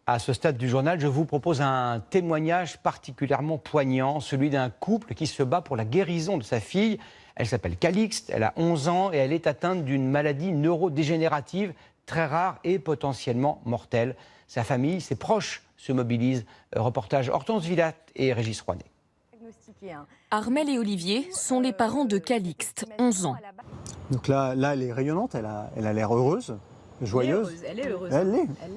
À ce stade du journal, je vous propose un témoignage particulièrement poignant, celui d'un couple qui se bat pour la guérison de sa fille. Elle s'appelle Calixte, elle a 11 ans et elle est atteinte d'une maladie neurodégénérative très rare et potentiellement mortelle. Sa famille, ses proches se mobilisent. Reportage Hortense Villatte et Régis Rouanet. Armelle et Olivier sont les parents de Calixte, 11 ans. Donc là, elle est rayonnante, elle a l'air heureuse, joyeuse. Elle est heureuse.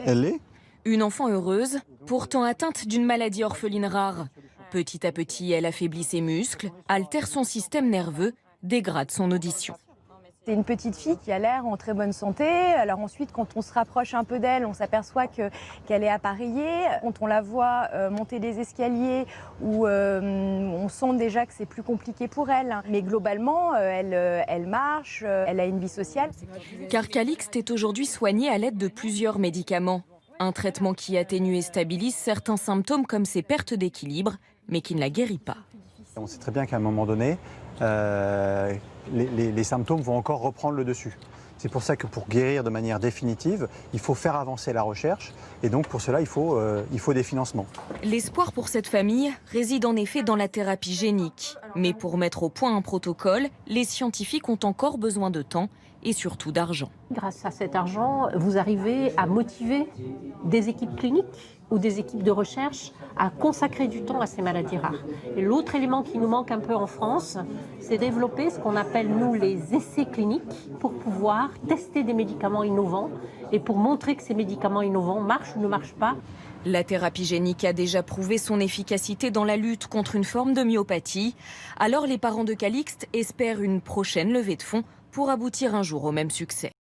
Elle l'est. Une enfant heureuse, pourtant atteinte d'une maladie orpheline rare. Petit à petit, elle affaiblit ses muscles, altère son système nerveux, dégrade son audition. C'est une petite fille qui a l'air en très bonne santé. Alors ensuite, quand on se rapproche un peu d'elle, on s'aperçoit qu'elle est appareillée. Quand on la voit monter des escaliers, où on sent déjà que c'est plus compliqué pour elle. Mais globalement, elle marche, elle a une vie sociale. Car Calixte est aujourd'hui soignée à l'aide de plusieurs médicaments. Un traitement qui atténue et stabilise certains symptômes comme ses pertes d'équilibre, mais qui ne la guérit pas. On sait très bien qu'à un moment donné, les symptômes vont encore reprendre le dessus. C'est pour ça que pour guérir de manière définitive, il faut faire avancer la recherche et donc pour cela, il faut des financements. L'espoir pour cette famille réside en effet dans la thérapie génique. Mais pour mettre au point un protocole, les scientifiques ont encore besoin de temps et surtout d'argent. Grâce à cet argent, vous arrivez à motiver des équipes cliniques ou des équipes de recherche à consacrer du temps à ces maladies rares. Et l'autre élément qui nous manque un peu en France, c'est développer ce qu'on appelle, nous, les essais cliniques pour pouvoir tester des médicaments innovants et pour montrer que ces médicaments innovants marchent ou ne marchent pas. La thérapie génique a déjà prouvé son efficacité dans la lutte contre une forme de myopathie. Alors les parents de Calixte espèrent une prochaine levée de fonds pour aboutir un jour au même succès.